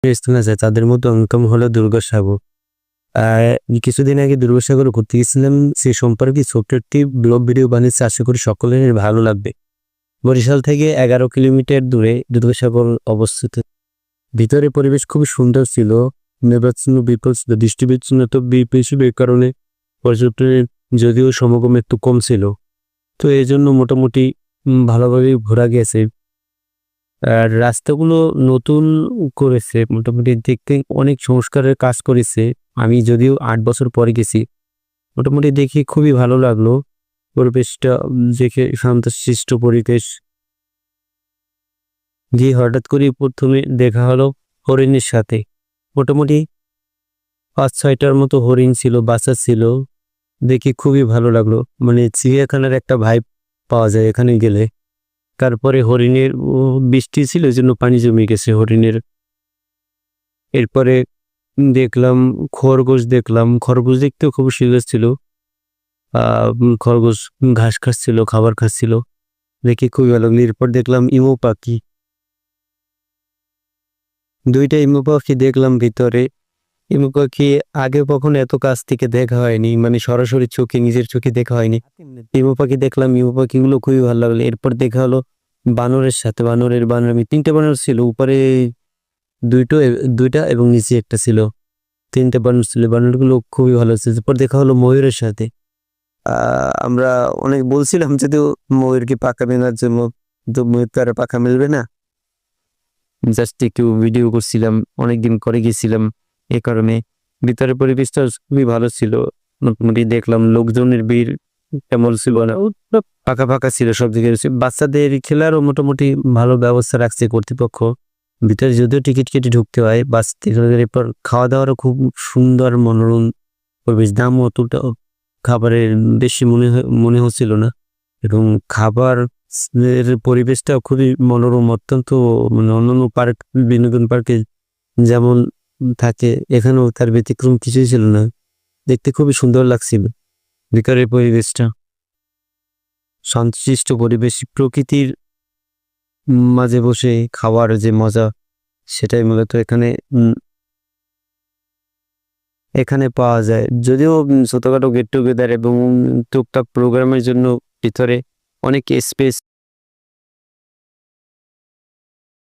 স্থান আছে তাদের মধ্যে অন্যতম হলো দুর্গসাগর। কিছুদিন আগে দুর্গসাগর ঘুরতে গেছিলাম, সে সম্পর্কে ছোট্ট একটি ব্লগ ভিডিও বানিয়েছি, আশা করি সকলের ভালো লাগবে। বরিশাল থেকে 11 কিলোমিটার দূরে দুর্গসাগর অবস্থিত। ভিতরে পরিবেশ খুবই সুন্দর ছিল, নির্বাচন বিপুল ছিল, দৃষ্টিবিচ্ছিন্নতা ছিল, এই কারণে পর্যটনের যদিও সমাগম একটু কম ছিল, তো এই জন্য মোটামুটি ভালোভাবেই ঘোরা গেছে। আর রাস্তাগুলো নতুন করেছে, মোটামুটি দেখতে অনেক সংস্কারের কাজ করেছে। আমি যদিও 8 বছর পরে গেছি, মোটামুটি দেখি খুবই ভালো লাগলো। পরিবেশটা দেখে শান্তশিষ্ট পরিবেশ। যে হঠাৎ করে প্রথমে দেখা হলো হরিণের সাথে, মোটামুটি 5-6টার মতো হরিণ ছিল, বাচ্চা ছিল, দেখে খুবই ভালো লাগলো। মানে চিড়িয়াখানার একটা ভাইব পাওয়া যায় এখানে গেলে। তারপরে হরিণের বৃষ্টি ছিল, এই জন্য পানি জমে গেছে হরিণের। এরপরে দেখলাম খরগোশ, খরগোশ দেখতেও খুব সুন্দর ছিল। খরগোশ ঘাস খাচ্ছিল, খাবার খাচ্ছিল, দেখে খুবই ভালো লাগলো। এরপর দেখলাম ইমু পাখি, 2টা ইমু পাখি দেখলাম ভিতরে। ইমু পাখি আগে কখনো এত কাছ থেকে দেখা হয়নি, মানে সরাসরি চোখে, নিজের চোখে দেখা হয়নি। ইমু পাখি দেখলাম, ইমু পাখিগুলো খুবই ভালো লাগলো। এরপর দেখা হলো বানরের সাথে, বানর, আমি 3টে বানর ছিল, উপরে 2টা এবং নিচে একটা ছিল, 3টে বানর ছিল। বানরগুলো খুবই ভালো ছিল। এরপর দেখা হলো ময়ূরের সাথে। আমরা অনেক বলছিলাম যদিও ময়ূরকে পাখা মেলার জন্য, তো ময়ূর তো আর পাখা মেলবে না, জাস্ট একটু ভিডিও করছিলাম, অনেকদিন করে গেছিলাম, এ কারণে। ভিতরের পরিবেশটা খুবই ভালো ছিল, মোটামুটি দেখলাম লোকজনের ভিড় তেমন ছিল না, ফাঁকা ফাঁকা ছিল সব দিকে। বাচ্চাদের খেলারও মোটামুটি ভালো ব্যবস্থা রাখছে কর্তৃপক্ষ। ভিতরে যদিও টিকিট কেটে ঢুকতে হয় বাস থেকে। এরপর খাওয়া দাওয়ারও খুব সুন্দর মনোরম পরিবেশ, দাম অতটা খাবারের বেশি মনে হচ্ছিল না, এবং খাবার এর পরিবেশটা খুবই মনোরম, অত্যন্ত, মানে অন্যান্য পার্ক, বিনোদন পার্কে যেমন থাকে এখানেও তার ব্যতিক্রম কিছুই ছিল না। দেখতে খুবই সুন্দর লাগছিল ভিতরের পরিবেশটা, শান্তশিষ্ট পরিবেশ, প্রকৃতির মাঝে বসে খাওয়ার যে মজা, সেটাই মূলত এখানে পাওয়া যায়। যদিও ছোটখাটো গেট টুগেদার এবং টুকটাক প্রোগ্রামের জন্য ভিতরে অনেক স্পেস